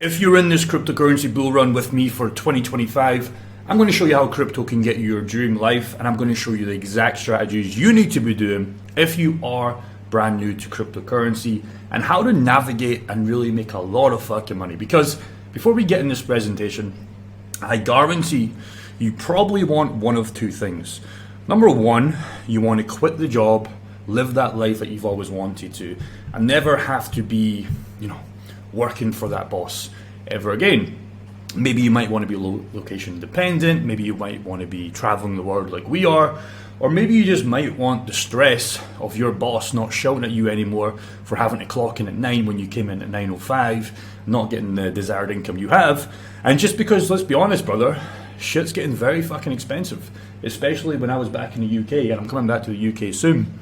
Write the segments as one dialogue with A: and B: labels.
A: If you're in this cryptocurrency bull run with me for 2025, I'm going to show you how crypto can get you your dream life, and I'm going to show you the exact strategies you need to be doing if you are brand new to cryptocurrency and how to navigate and really make a lot of fucking money. Because before we get in this presentation, I guarantee you probably want one of two things. Number one, you want to quit the job, live that life that you've always wanted to, and never have to be, working for that boss ever again. Maybe you might want to be location dependent, maybe you might want to be traveling the world like we are, or maybe you just might want the stress of your boss not shouting at you anymore for having to clock in at 9 when you came in at 9:05, not getting the desired income you have. And just because, let's be honest, brother, shit's getting very fucking expensive, especially when I was back in the UK, and I'm coming back to the UK soon.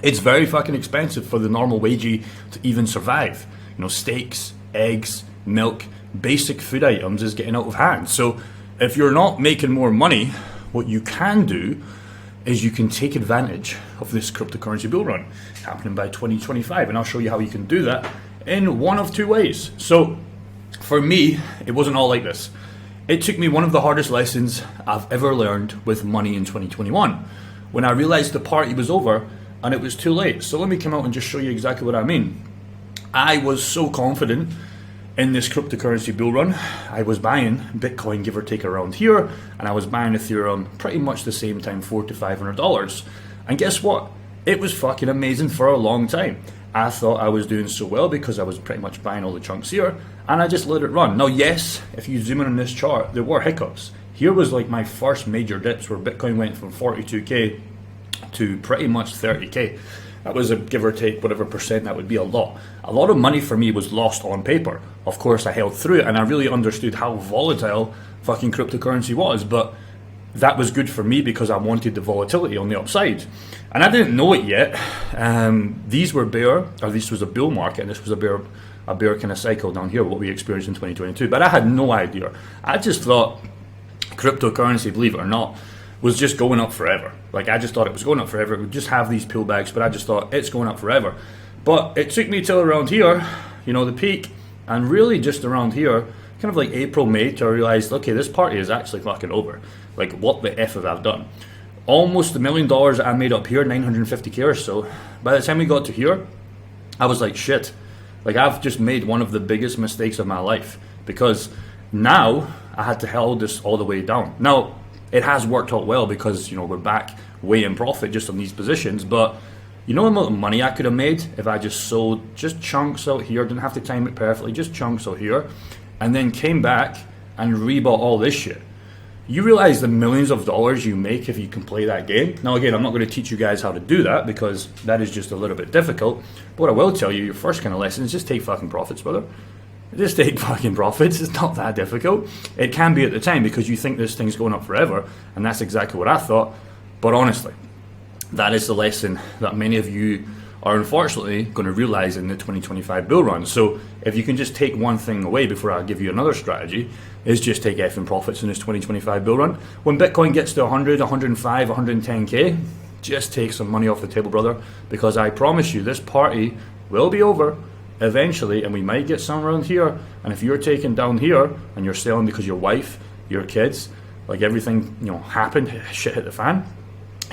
A: It's very fucking expensive for the normal wagey to even survive. Steaks, eggs, milk, basic food items is getting out of hand. So if you're not making more money, what you can do is you can take advantage of this cryptocurrency bull run happening by 2025. And I'll show you how you can do that in one of two ways. So for me, it wasn't all like this. It took me one of the hardest lessons I've ever learned with money in 2021, when I realized the party was over and it was too late. So let me come out and just show you exactly what I mean. I was so confident in this cryptocurrency bull run. I was buying Bitcoin, give or take, around here, and I was buying Ethereum pretty much the same time, $400 to $500. And guess what? It was fucking amazing for a long time. I thought I was doing so well because I was pretty much buying all the chunks here, and I just let it run. Now, yes, if you zoom in on this chart, there were hiccups. Here was like my first major dips where Bitcoin went from 42k to pretty much 30k. That was a give or take whatever percent, that would be a lot. A lot of money for me was lost on paper. Of course, I held through it and I really understood how volatile fucking cryptocurrency was, but that was good for me because I wanted the volatility on the upside. And I didn't know it yet. These were this was a bull market, and this was a bear kind of cycle down here, what we experienced in 2022. But I had no idea. I just thought cryptocurrency, believe it or not, was just going up forever. Like, I just thought it was going up forever. It would just have these pullbacks, but I just thought it's going up forever. But it took me till around here, the peak, and really just around here, kind of like April, May, to realize, okay, this party is actually fucking over. Like, what the F have I done? Almost $1 million that I made up here, 950k or so. By the time we got to here, I was like, shit. Like, I've just made one of the biggest mistakes of my life, because now I had to hold this all the way down. Now, it has worked out well because, we're back way in profit just on these positions. But the amount of money I could have made if I just sold just chunks out here, didn't have to time it perfectly, just chunks out here, and then came back and rebought all this shit. You realize the millions of dollars you make if you can play that game. Now, again, I'm not going to teach you guys how to do that because that is just a little bit difficult. But what I will tell you, your first kind of lesson is just take fucking profits, brother. Just take fucking profits. It's not that difficult. It can be at the time because you think this thing's going up forever, and that's exactly what I thought. But honestly, that is the lesson that many of you are unfortunately going to realize in the 2025 bull run. So if you can just take one thing away before I give you another strategy, is just take effing profits in this 2025 bull run. When Bitcoin gets to 100, 105, 110k, just take some money off the table, brother, because I promise you this party will be over eventually, and we might get some around here. And if you're taking down here and you're selling because your wife, your kids, like everything happened, shit hit the fan,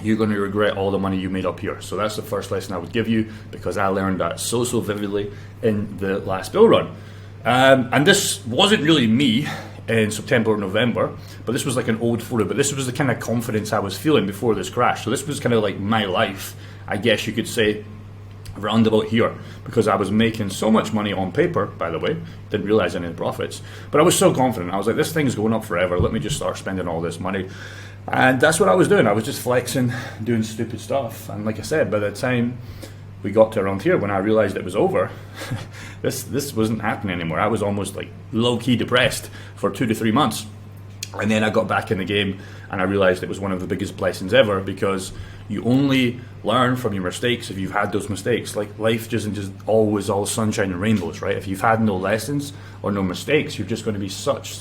A: you're going to regret all the money you made up here. So that's the first lesson I would give you, because I learned that so vividly in the last bull run. And this wasn't really me in September or November, but this was like an old photo. But this was the kind of confidence I was feeling before this crash. So this was kind of like my life, I guess you could say, round about here, because I was making so much money on paper, by the way, didn't realize any of the profits, but I was so confident. I was like, this thing's going up forever, let me just start spending all this money. And that's what I was doing. I was just flexing, doing stupid stuff. And like I said, by the time we got to around here, when I realized it was over, this wasn't happening anymore. I was almost like low-key depressed for 2 to 3 months. And then I got back in the game and I realized it was one of the biggest blessings ever, because you only learn from your mistakes if you've had those mistakes. Like, life isn't just always all sunshine and rainbows, right? If you've had no lessons or no mistakes, you're just going to be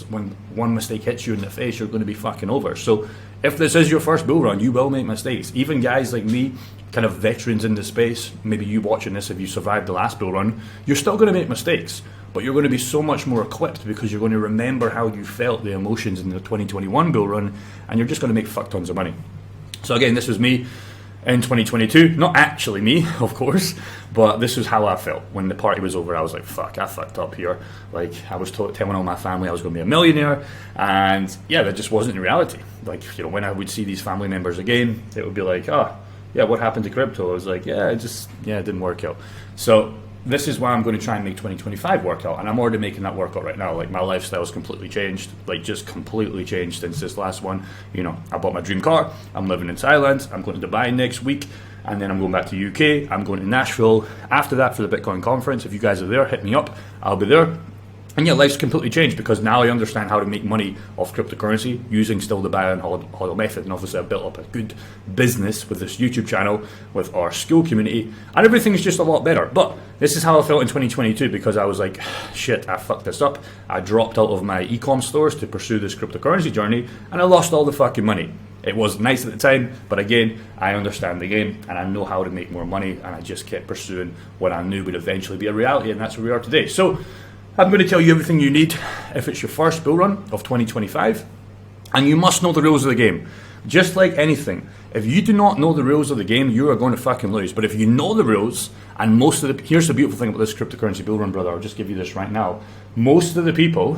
A: when one mistake hits you in the face, you're going to be fucking over. So if this is your first bull run, you will make mistakes. Even guys like me, kind of veterans in the space, maybe you watching this, if you survived the last bull run, you're still going to make mistakes. but you're going to be so much more equipped because you're going to remember how you felt, the emotions in the 2021 bull run, and you're just going to make fuck tons of money. So again, this was me in 2022, not actually me, of course, but this was how I felt when the party was over. I was like, fuck, I fucked up here. Like, I was telling all my family I was going to be a millionaire, and yeah, that just wasn't in reality. Like, you know, when I would see these family members again, it would be like, oh, yeah, what happened to crypto? I was like, it didn't work out. So this is why I'm going to try and make 2025 work out, and I'm already making that work out right now. Like, my lifestyle's completely changed, like just completely changed since this last one. You know, I bought my dream car, I'm living in Thailand, I'm going to Dubai next week, and then I'm going back to UK, I'm going to Nashville after that for the Bitcoin conference. If you guys are there, hit me up, I'll be there. And yeah, life's completely changed because now I understand how to make money off cryptocurrency using still the buy and hodl method. And obviously I've built up a good business with this YouTube channel, with our school community, and everything's just a lot better. But this is how I felt in 2022 because I was like, shit, I fucked this up. I dropped out of my e-com stores to pursue this cryptocurrency journey, and I lost all the fucking money. It was nice at the time, but again, I understand the game and I know how to make more money, and I just kept pursuing what I knew would eventually be a reality, and that's where we are today. So I'm going to tell you everything you need if it's your first bull run of 2025, and you must know the rules of the game. Just like anything, if you do not know the rules of the game, you are going to fucking lose. But if you know the rules, and here's the beautiful thing about this cryptocurrency bull run, brother, I'll just give you this right now. Most of the people,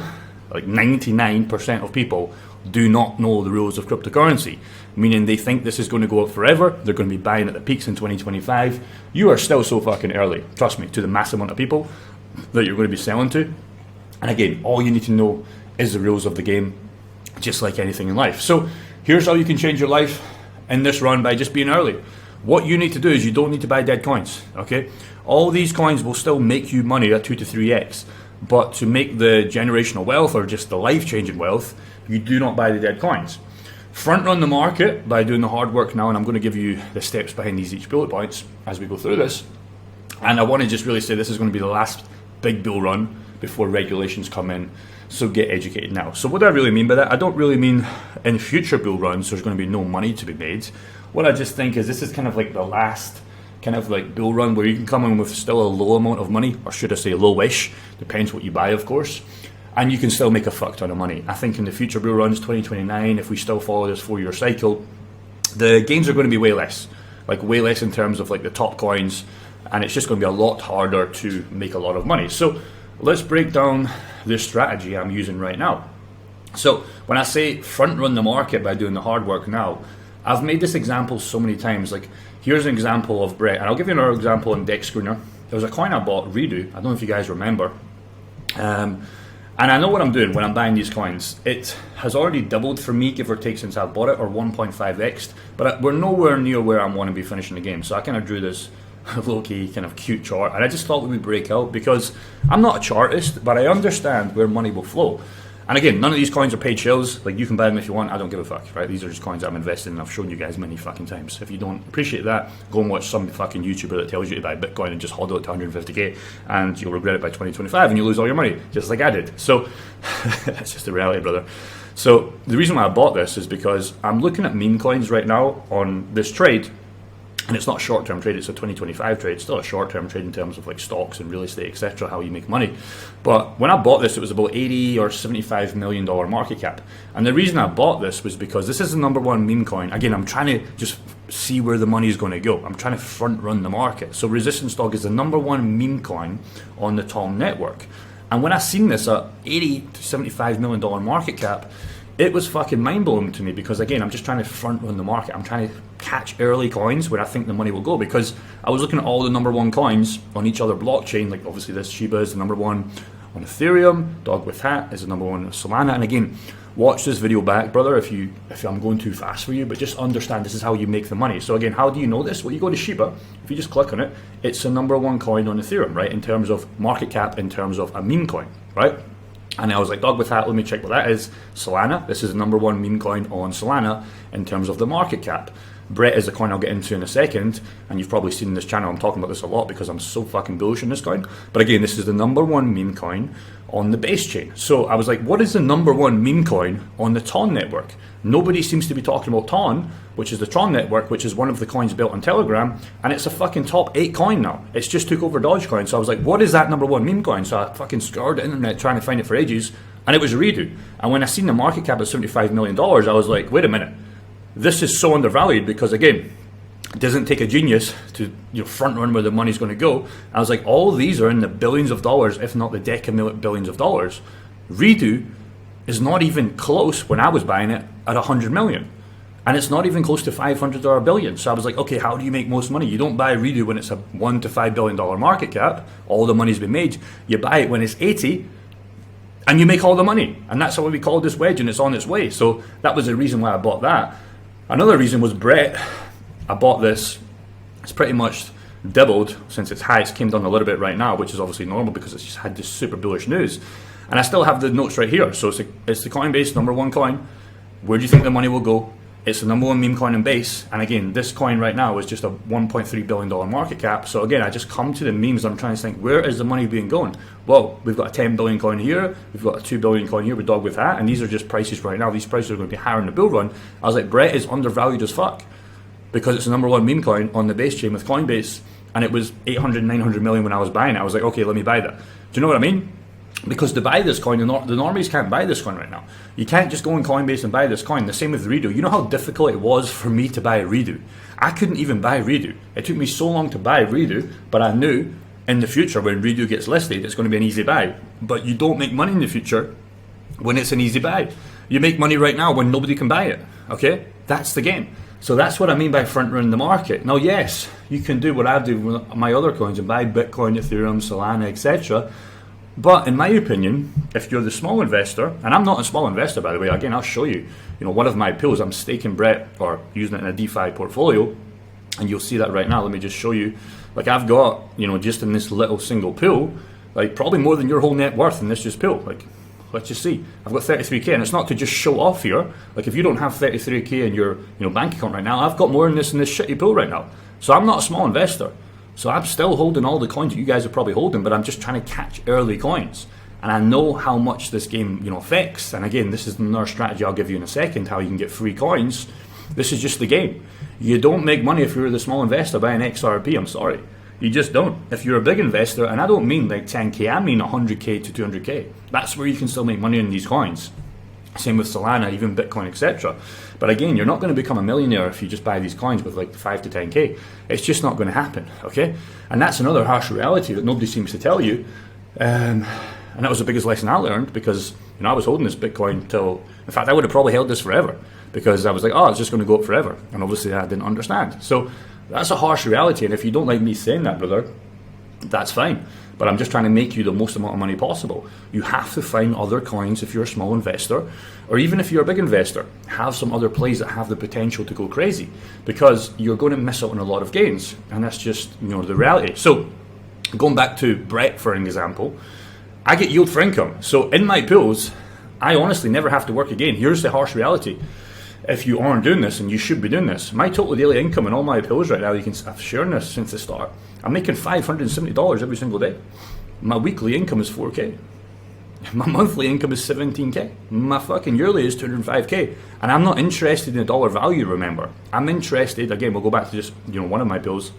A: like 99% of people, do not know the rules of cryptocurrency, meaning they think this is going to go up forever, they're going to be buying at the peaks in 2025. You are still so fucking early, trust me, to the mass amount of people that you're going to be selling to. And again, all you need to know is the rules of the game, just like anything in life. So here's how you can change your life in this run by just being early. What you need to do is you don't need to buy dead coins, okay? All these coins will still make you money at 2 to 3x, but to make the generational wealth or just the life-changing wealth, you do not buy the dead coins. Front run the market by doing the hard work now, and I'm going to give you the steps behind each bullet points as we go through this. And I want to just really say this is going to be the last big bull run before regulations come in, so get educated now. So what do I really mean by that? I don't really mean in future bull runs there's going to be no money to be made. What I just think is this is kind of like the last kind of like bull run where you can come in with still a low amount of money, or should I say lowish, depends what you buy of course, and you can still make a fuck ton of money. I think in the future bull runs, 2029, if we still follow this 4-year cycle, the gains are going to be way less in terms of like the top coins, and it's just going to be a lot harder to make a lot of money. So let's break down this strategy I'm using right now. So when I say front run the market by doing the hard work now, I've made this example so many times. Like, here's an example of Brett, and I'll give you another example in DexScreener. There was a coin I bought, Redo. I don't know if you guys remember. And I know what I'm doing when I'm buying these coins. It has already doubled for me, give or take, since I've bought it, or 1.5x. But we're nowhere near where I want to be finishing the game. So I kind of drew this low-key kind of cute chart, and I just thought we would break out because I'm not a chartist, but I understand where money will flow. And again, none of these coins are paid shills. Like, you can buy them if you want, I don't give a fuck, right? These are just coins I'm investing in. I've shown you guys many fucking times. If you don't appreciate that, go and watch some fucking YouTuber that tells you to buy Bitcoin and just hodl it to 150k, and you'll regret it by 2025 and you lose all your money, just like I did. So that's just the reality, brother. So the reason why I bought this is because I'm looking at meme coins right now on this trade. And it's not a short-term trade, it's a 2025 trade. It's still a short-term trade in terms of like stocks and real estate, etc., how you make money. But when I bought this, it was about 80 or $75 million market cap. And the reason I bought this was because this is the number one meme coin. Again, I'm trying to just see where the money is going to go. I'm trying to front run the market. So Resistance Dog is the number one meme coin on the Tom network. And when I seen this at 80 to $75 million market cap, it was fucking mind-blowing to me because, again, I'm just trying to front-run the market. I'm trying to catch early coins where I think the money will go, because I was looking at all the number one coins on each other blockchain. Like, obviously, this Shiba is the number one on Ethereum. Dog with Hat is the number one on Solana. And again, watch this video back, brother, if I'm going too fast for you, but just understand this is how you make the money. So again, how do you know this? Well, you go to Shiba. If you just click on it, it's the number one coin on Ethereum, right, in terms of market cap, in terms of a meme coin, right? And I was like, Dog with Hat, let me check what that is. Solana, this is the number one meme coin on Solana in terms of the market cap. Brett is a coin I'll get into in a second, and you've probably seen in this channel I'm talking about this a lot because I'm so fucking bullish on this coin. But again, this is the #1 meme coin on the base chain. So I was like, what is the #1 meme coin on the Ton network? Nobody seems to be talking about Ton, which is the Tron network, which is one of the coins built on Telegram, and it's a fucking top 8 coin now. It's just took over Dogecoin. So I was like, what is that #1 meme coin? So I fucking scoured the internet trying to find it for ages, and it was Redo. And when I seen the market cap at $75 million, I was like, wait a minute. This is so undervalued because, again, it doesn't take a genius to front run where the money's going to go. I was like, all these are in the billions of dollars, if not the billions of dollars. Redo is not even close when I was buying it at 100 million. And it's not even close to 500 or a billion. So I was like, okay, how do you make most money? You don't buy Redo when it's a $1 to $5 billion market cap. All the money's been made. You buy it when it's 80 and you make all the money. And that's why we call this wedge, and it's on its way. So that was the reason why I bought that. Another reason was Brett. I bought this. It's pretty much doubled since its highs came down a little bit right now, which is obviously normal because it's just had this super bullish news. And I still have the notes right here. So it's the Coinbase #1 coin. Where do you think the money will go? It's the #1 meme coin in base. And again, this coin right now is just a $1.3 billion market cap. So again, I just come to the memes. I'm trying to think, where is the money being going? Well, we've got a 10 billion coin here. We've got a 2 billion coin here with Dog with Hat. And these are just prices right now. These prices are going to be higher in the bull run. I was like, Brett is undervalued as fuck because it's the #1 meme coin on the base chain with Coinbase. And it was 800, 900 million when I was buying it. I was like, okay, let me buy that. Do you know what I mean? Because to buy this coin, the normies can't buy this coin right now. You can't just go on Coinbase and buy this coin. The same with Redo. You know how difficult it was for me to buy Redo? I couldn't even buy Redo. It took me so long to buy Redo, but I knew in the future when Redo gets listed, it's going to be an easy buy. But you don't make money in the future when it's an easy buy. You make money right now when nobody can buy it. Okay? That's the game. So that's what I mean by front running the market. Now, yes, you can do what I do with my other coins and buy Bitcoin, Ethereum, Solana, etc. But in my opinion, if you're the small investor, and I'm not a small investor, by the way, again, I'll show you, one of my pools, I'm staking Brett or using it in a DeFi portfolio, and you'll see that right now. Let me just show you. Like I've got, just in this little single pool, like probably more than your whole net worth in this just pool. Like, let's just see. I've got 33k, and it's not to just show off here. Like if you don't have 33k in your bank account right now, I've got more in this shitty pool right now. So I'm not a small investor. So I'm still holding all the coins that you guys are probably holding, but I'm just trying to catch early coins. And I know how much this game, affects. And again, this is another strategy I'll give you in a second, how you can get free coins. This is just the game. You don't make money if you're the small investor buying XRP, I'm sorry. You just don't. If you're a big investor, and I don't mean like 10k, I mean 100k to 200k. That's where you can still make money in these coins. Same with Solana, even Bitcoin, etc. But again, you're not going to become a millionaire if you just buy these coins with like 5 to 10k. It's just not going to happen, okay? And that's another harsh reality that nobody seems to tell you. And that was the biggest lesson I learned because I was holding this Bitcoin till, in fact, I would have probably held this forever because I was like, oh, it's just going to go up forever. And obviously I didn't understand. So that's a harsh reality. And if you don't like me saying that, brother, that's fine. But I'm just trying to make you the most amount of money possible. You have to find other coins if you're a small investor, or even if you're a big investor, have some other plays that have the potential to go crazy because you're going to miss out on a lot of gains. And that's just, the reality. So going back to Brett, for an example, I get yield for income. So in my pools, I honestly never have to work again. Here's the harsh reality. If you aren't doing this, and you should be doing this, my total daily income in all my pools right now, I've shared this since the start. I'm making $570 every single day. My weekly income is 4k. My monthly income is 17k. My fucking yearly is 205k. And I'm not interested in the dollar value, remember. I'm interested, again, we'll go back to just, one of my pools.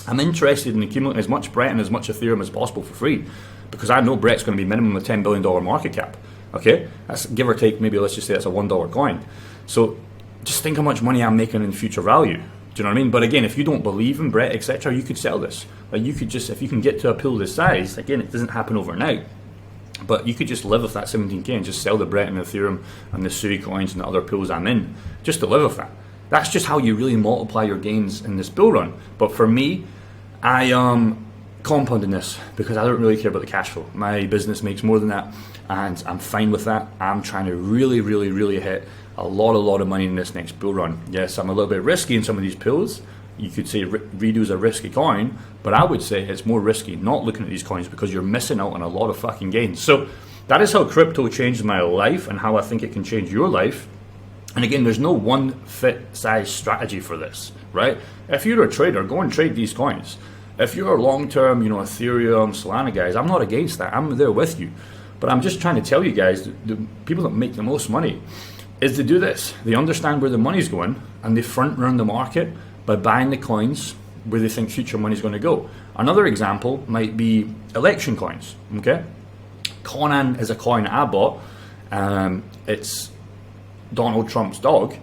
A: I'm interested in accumulating as much Brett and as much Ethereum as possible for free because I know Brett's going to be minimum a $10 billion market cap. Okay? That's give or take, maybe let's just say that's a $1 coin. So just think how much money I'm making in future value. Do you know what I mean? But again, if you don't believe in Brett, etc., you could sell this. Like you could just, if you can get to a pool this size, again, it doesn't happen overnight, but you could just live with that 17k and just sell the Brett and Ethereum and the Sui coins and the other pools I'm in, just to live with that. That's just how you really multiply your gains in this bull run. But for me, I am compounding this because I don't really care about the cash flow. My business makes more than that, and I'm fine with that. I'm trying to really, really, really hit a lot of money in this next bull run. Yes, I'm a little bit risky in some of these pools. You could say Redo's a risky coin, but I would say it's more risky not looking at these coins because you're missing out on a lot of fucking gains. So that is how crypto changed my life and how I think it can change your life. And again, there's no one fit size strategy for this, right? If you're a trader, go and trade these coins. If you're a long-term, Ethereum, Solana guys, I'm not against that. I'm there with you. But I'm just trying to tell you guys, the people that make the most money is to do this. They understand where the money's going and they front run the market by buying the coins where they think future money's going to go. Another example might be election coins, okay? Conan is a coin I bought. It's Donald Trump's dog,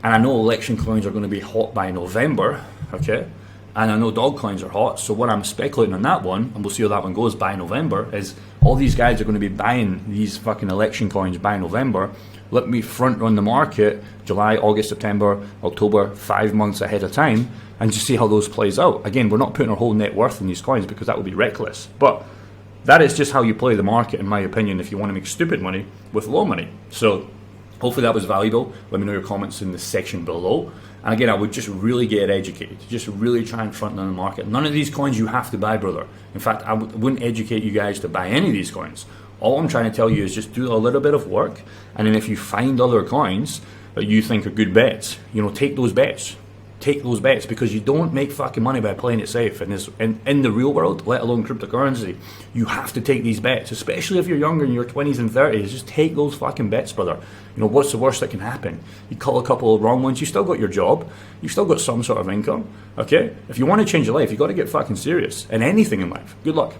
A: and I know election coins are going to be hot by November, okay? And I know dog coins are hot, so what I'm speculating on that one, and we'll see how that one goes by November, is all these guys are going to be buying these fucking election coins by November. Let me front run the market July, August, September, October, 5 months ahead of time, and just see how those plays out. Again, we're not putting our whole net worth in these coins because that would be reckless, but that is just how you play the market, in my opinion, if you want to make stupid money with low money. So hopefully that was valuable. Let me know your comments in the section below. And again, I would just really get educated. Just really try and front run the market. None of these coins you have to buy, brother. In fact, I wouldn't educate you guys to buy any of these coins. All I'm trying to tell you is just do a little bit of work. And then if you find other coins that you think are good bets, take those bets. Take those bets, because you don't make fucking money by playing it safe. And in the real world, let alone cryptocurrency, you have to take these bets, especially if you're younger in your 20s and 30s. Just take those fucking bets, brother. What's the worst that can happen? You call a couple of wrong ones, you still got your job, you still got some sort of income, okay? If you want to change your life, you got to get fucking serious in anything in life. Good luck.